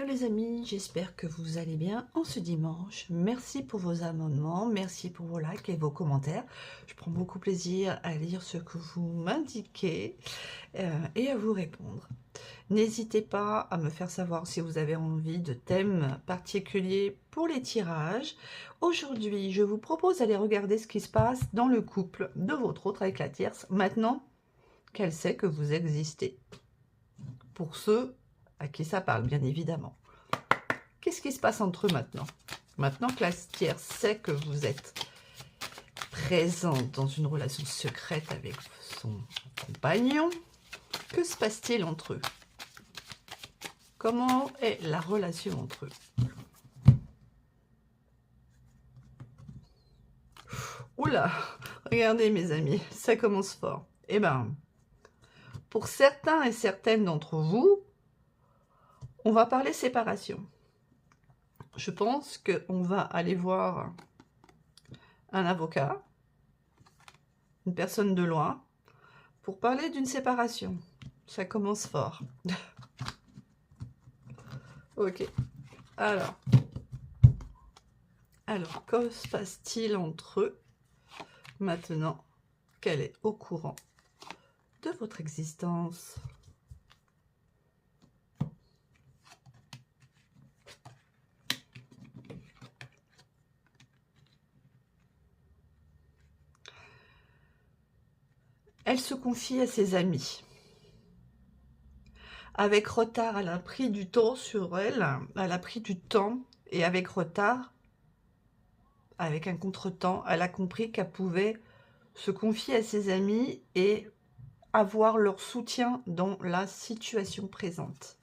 Hello les amis, j'espère que vous allez bien en ce dimanche. Merci pour vos abonnements, merci pour vos likes et vos commentaires. Je prends beaucoup plaisir à lire ce que vous m'indiquez et à vous répondre. N'hésitez pas à me faire savoir si vous avez envie de thèmes particuliers pour les tirages. Aujourd'hui, je vous propose d'aller regarder ce qui se passe dans le couple de votre autre avec la tierce, maintenant qu'elle sait que vous existez. Pour ceux à qui ça parle, bien évidemment. Qu'est-ce qui se passe entre eux maintenant? Maintenant que la tierce sait que vous êtes présente dans une relation secrète avec son compagnon, que se passe-t-il entre eux? Comment est la relation entre eux? Oula, regardez mes amis, ça commence fort. Eh ben, pour certains et certaines d'entre vous, on va parler séparation. Je pense qu'on va aller voir un avocat, une personne de loin, pour parler d'une séparation. Ça commence fort. Ok. Alors, que se passe-t-il entre eux maintenant qu'elle est au courant de votre existence? Elle se confie à ses amis. Avec retard, elle a pris du temps sur elle, elle a pris du temps, et avec retard, avec un contretemps, elle a compris qu'elle pouvait se confier à ses amis et avoir leur soutien dans la situation présente.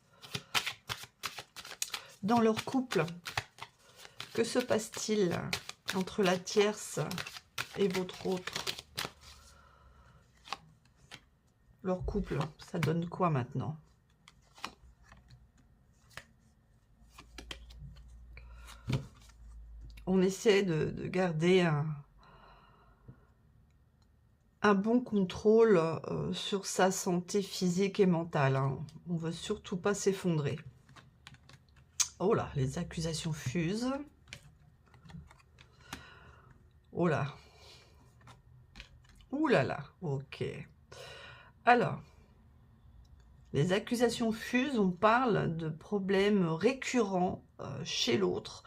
Dans leur couple, que se passe-t-il entre la tierce et votre autre? Leur couple, ça donne quoi maintenant? On essaie de garder un bon contrôle sur sa santé physique et mentale. Hein. On ne veut surtout pas s'effondrer. Oh là, les accusations fusent. Oh là. Ouh là là, ok. Alors, les accusations fusent, on parle de problèmes récurrents chez l'autre,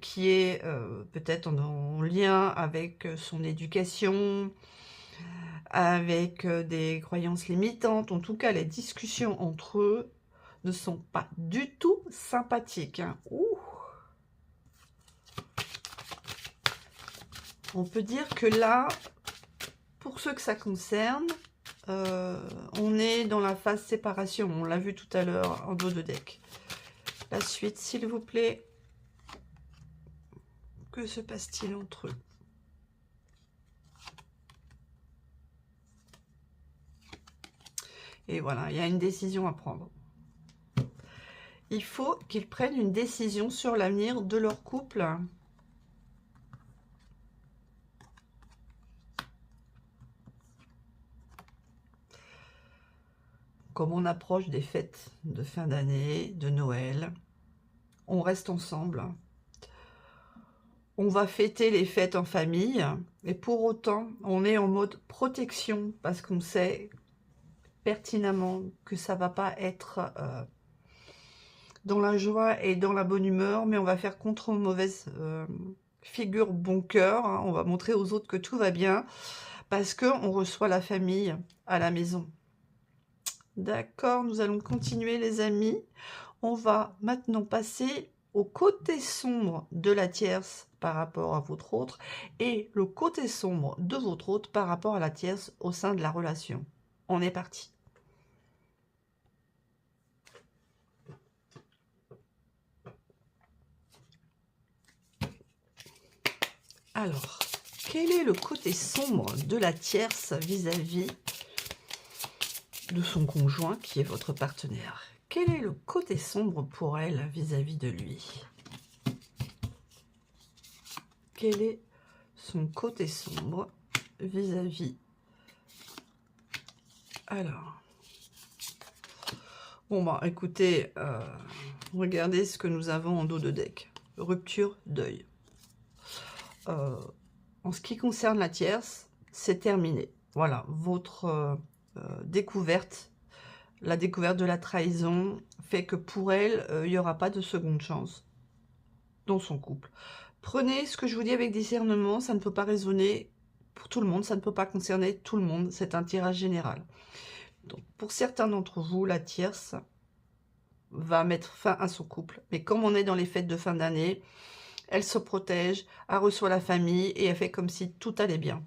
qui est peut-être en lien avec son éducation, avec des croyances limitantes. En tout cas, les discussions entre eux ne sont pas du tout sympathiques. Hein. Ouh. On peut dire que là, pour ceux que ça concerne, on est dans la phase séparation. On l'a vu tout à l'heure en dos de deck. La suite, s'il vous plaît. Que se passe-t-il entre eux? Et voilà, il y a une décision à prendre. Il faut qu'ils prennent une décision sur l'avenir de leur couple. Comme on approche des fêtes de fin d'année, de Noël, on reste ensemble. On va fêter les fêtes en famille. Et pour autant, on est en mode protection parce qu'on sait pertinemment que ça va pas être dans la joie et dans la bonne humeur, mais on va faire contre mauvaise figure bon cœur. Hein. On va montrer aux autres que tout va bien parce qu'on reçoit la famille à la maison. D'accord, nous allons continuer les amis. On va maintenant passer au côté sombre de la tierce par rapport à votre autre et le côté sombre de votre autre par rapport à la tierce au sein de la relation. On est parti. Alors, quel est le côté sombre de la tierce vis-à-vis de son conjoint qui est votre partenaire? Quel est le côté sombre pour elle vis-à-vis de lui? Quel est son côté sombre vis-à-vis? Alors, Bon, bah, écoutez, regardez ce que nous avons en dos de deck. Rupture, deuil. En ce qui concerne la tierce, c'est terminé. Voilà, votre découverte, la découverte de la trahison, fait que pour elle, il n'y aura pas de seconde chance dans son couple. Prenez ce que je vous dis avec discernement, ça ne peut pas résonner pour tout le monde, ça ne peut pas concerner tout le monde, c'est un tirage général. Donc, pour certains d'entre vous, la tierce va mettre fin à son couple. Mais comme on est dans les fêtes de fin d'année, elle se protège, elle reçoit la famille et elle fait comme si tout allait bien.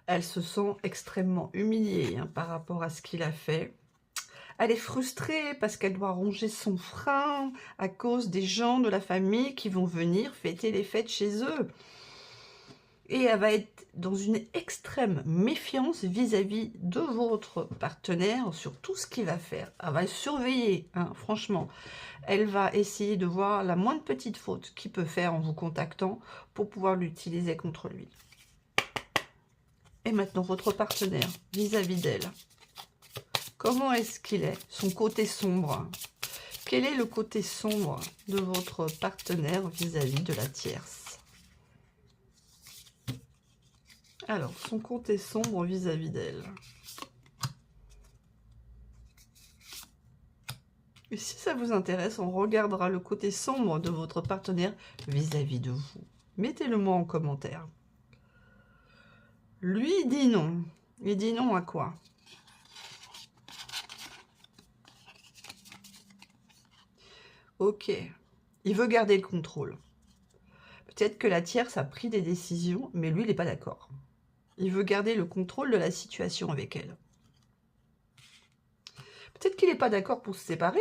Elle se sent extrêmement humiliée par rapport à ce qu'il a fait. Elle est frustrée parce qu'elle doit ronger son frein à cause des gens de la famille qui vont venir fêter les fêtes chez eux. Et elle va être dans une extrême méfiance vis-à-vis de votre partenaire sur tout ce qu'il va faire. Elle va le surveiller, franchement. Elle va essayer de voir la moindre petite faute qu'il peut faire en vous contactant pour pouvoir l'utiliser contre lui. Et maintenant, votre partenaire vis-à-vis d'elle. Comment est-ce qu'il est? Son côté sombre. Quel est le côté sombre de votre partenaire vis-à-vis de la tierce? Alors, son côté sombre vis-à-vis d'elle. Et si ça vous intéresse, on regardera le côté sombre de votre partenaire vis-à-vis de vous. Mettez-le moi en commentaire. Lui, il dit non. Il dit non à quoi? Ok. Il veut garder le contrôle. Peut-être que la tierce a pris des décisions, mais lui, il n'est pas d'accord. Il veut garder le contrôle de la situation avec elle. Peut-être qu'il n'est pas d'accord pour se séparer,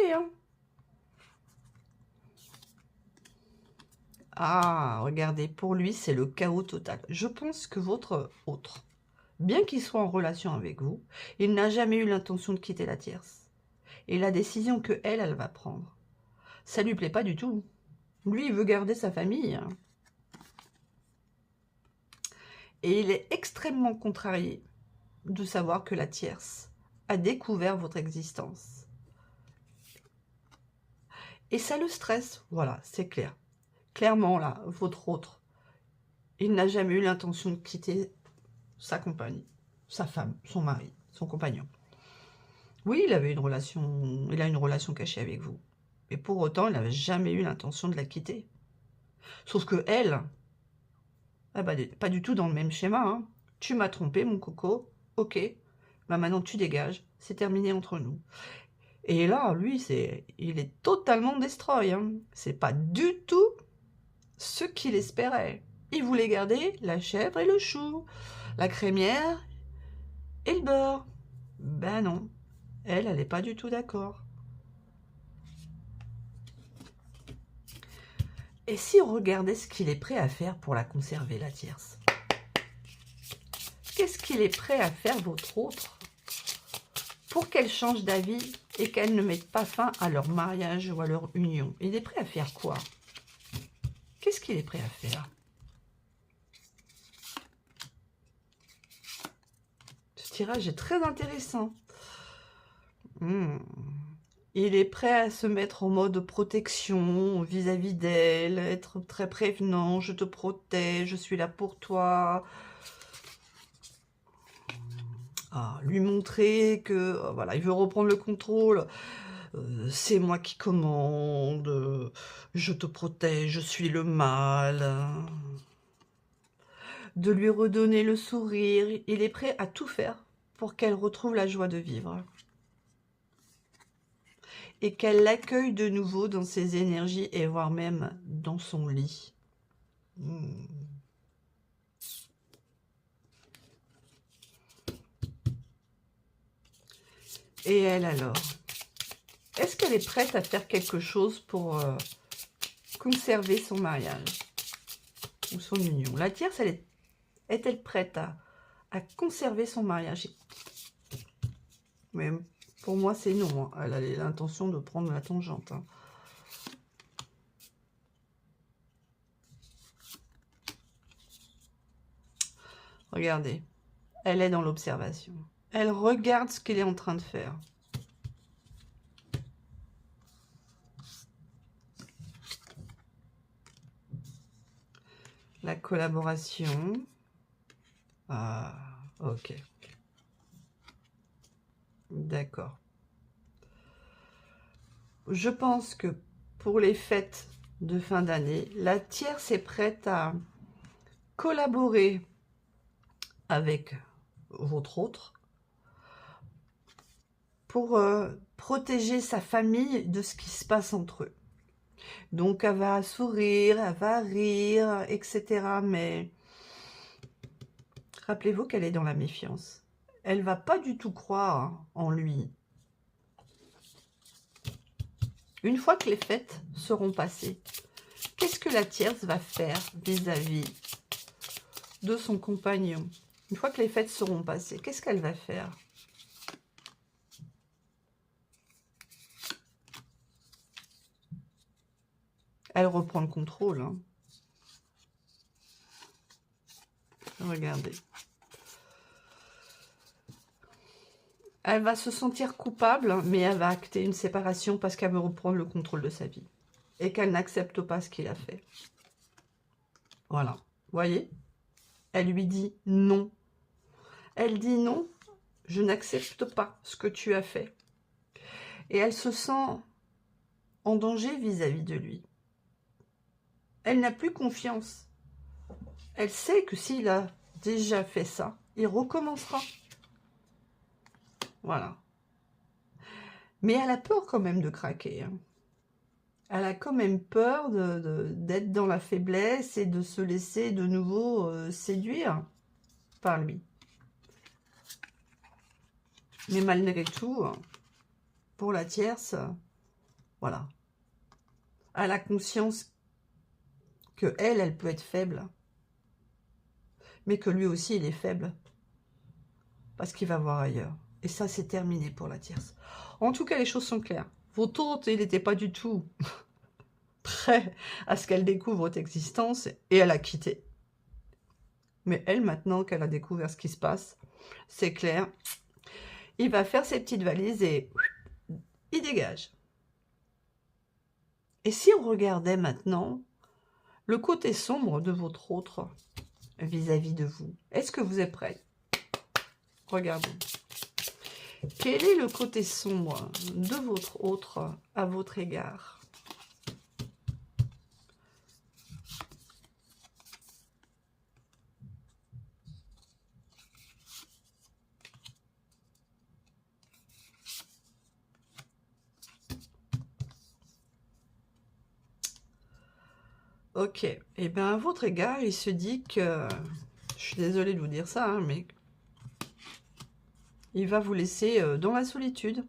Ah, regardez, pour lui, c'est le chaos total. Je pense que votre autre, bien qu'il soit en relation avec vous, il n'a jamais eu l'intention de quitter la tierce. Et la décision que elle va prendre, ça lui plaît pas du tout. Lui, il veut garder sa famille. Et il est extrêmement contrarié de savoir que la tierce a découvert votre existence. Et ça le stresse, voilà, c'est clair. Clairement, là, votre autre, il n'a jamais eu l'intention de quitter sa compagne, sa femme, son mari, son compagnon. Oui, il a une relation cachée avec vous. Mais pour autant, il n'avait jamais eu l'intention de la quitter. Sauf que elle, pas du tout dans le même schéma. Tu m'as trompé, mon coco. Ok, maintenant tu dégages. C'est terminé entre nous. Et là, lui, il est totalement destroy. C'est pas du tout ce qu'il espérait. Il voulait garder la chèvre et le chou, la crémière et le beurre. Ben non, elle n'est pas du tout d'accord. Et si on regardait ce qu'il est prêt à faire pour la conserver, la tierce? Qu'est-ce qu'il est prêt à faire, votre autre, pour qu'elle change d'avis et qu'elle ne mette pas fin à leur mariage ou à leur union? Il est prêt à faire quoi? Qu'est-ce qu'il est prêt à faire? Ce tirage est très intéressant. Il est prêt à se mettre en mode protection vis-à-vis d'elle, être très prévenant, je te protège, je suis là pour toi. Lui montrer que voilà, il veut reprendre le contrôle. C'est moi qui commande, je te protège, je suis le mal. De lui redonner le sourire, il est prêt à tout faire pour qu'elle retrouve la joie de vivre. Et qu'elle l'accueille de nouveau dans ses énergies et voire même dans son lit. Et elle alors? Est-ce qu'elle est prête à faire quelque chose pour conserver son mariage ou son union? La tierce, est-elle prête à conserver son mariage? Mais pour moi, c'est non. Elle a l'intention de prendre la tangente. Regardez. elle est dans l'observation. Elle regarde ce qu'il est en train de faire. La collaboration. Ah, ok. D'accord. Je pense que pour les fêtes de fin d'année, la tierce est prête à collaborer avec votre autre pour protéger sa famille de ce qui se passe entre eux. Donc elle va sourire, elle va rire, etc. Mais rappelez-vous qu'elle est dans la méfiance. Elle va pas du tout croire en lui. Une fois que les fêtes seront passées, qu'est-ce que la tierce va faire vis-à-vis de son compagnon? Une fois que les fêtes seront passées, qu'est-ce qu'elle va faire? Elle reprend le contrôle. Hein. Regardez. Elle va se sentir coupable, mais elle va acter une séparation parce qu'elle veut reprendre le contrôle de sa vie. Et qu'elle n'accepte pas ce qu'il a fait. Voilà. Vous voyez? Elle lui dit non. Elle dit non, je n'accepte pas ce que tu as fait. Et elle se sent en danger vis-à-vis de lui. Elle n'a plus confiance. Elle sait que s'il a déjà fait ça, il recommencera. Voilà. Mais elle a peur quand même de craquer. Hein. Elle a quand même peur d'être dans la faiblesse et de se laisser de nouveau séduire par lui. Mais malgré tout, pour la tierce, voilà. Elle a conscience que elle peut être faible. Mais que lui aussi, il est faible. Parce qu'il va voir ailleurs. Et ça, c'est terminé pour la tierce. En tout cas, les choses sont claires. Votre hôte, il n'était pas du tout prêt à ce qu'elle découvre votre existence. Et elle a quitté. Mais elle, maintenant qu'elle a découvert ce qui se passe, c'est clair. Il va faire ses petites valises et il dégage. Et si on regardait maintenant le côté sombre de votre autre vis-à-vis de vous, est-ce que vous êtes prêts? Regardez. Quel est le côté sombre de votre autre à votre égard? Ok, et bien à votre égard, il se dit que, je suis désolée de vous dire ça, hein, mais il va vous laisser dans la solitude.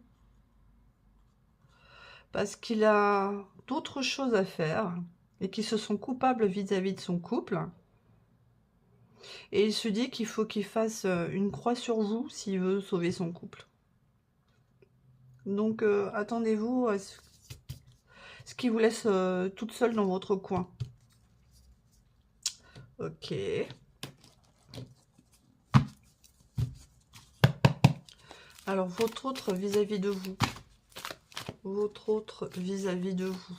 Parce qu'il a d'autres choses à faire et qui se sont coupables vis-à-vis de son couple. Et il se dit qu'il faut qu'il fasse une croix sur vous s'il veut sauver son couple. Donc attendez-vous à ce qui vous laisse toute seule dans votre coin. Ok. Alors, votre autre vis-à-vis de vous. Votre autre vis-à-vis de vous.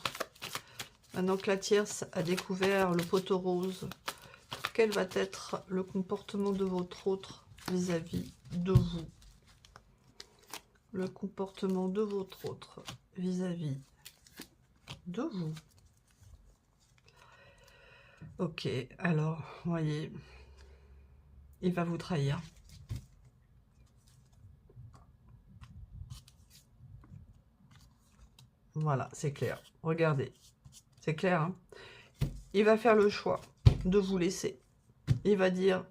Maintenant que la tierce a découvert le poteau rose, quel va être le comportement de votre autre vis-à-vis de vous? Le comportement de votre autre vis-à-vis de vous. Ok, alors, voyez, il va vous trahir. Voilà, c'est clair. Regardez, c'est clair. Hein, il va faire le choix de vous laisser. Il va dire,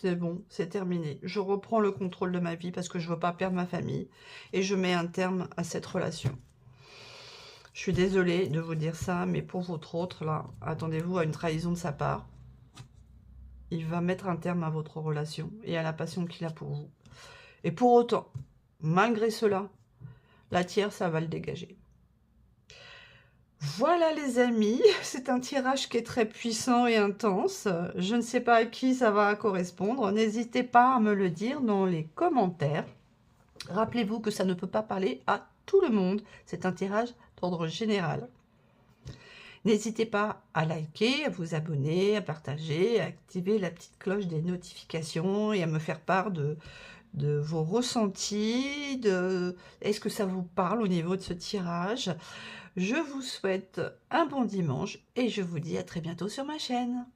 c'est bon, c'est terminé. Je reprends le contrôle de ma vie parce que je ne veux pas perdre ma famille. Et je mets un terme à cette relation. Je suis désolée de vous dire ça, mais pour votre autre, là, attendez-vous à une trahison de sa part. Il va mettre un terme à votre relation et à la passion qu'il a pour vous. Et pour autant, malgré cela, la tierce, ça va le dégager. Voilà les amis, c'est un tirage qui est très puissant et intense. Je ne sais pas à qui ça va correspondre. N'hésitez pas à me le dire dans les commentaires. Rappelez-vous que ça ne peut pas parler à tout le monde. C'est un tirage d'ordre général. N'hésitez pas à liker, à vous abonner, à partager, à activer la petite cloche des notifications et à me faire part de vos ressentis, est-ce que ça vous parle au niveau de ce tirage. Je vous souhaite un bon dimanche et je vous dis à très bientôt sur ma chaîne.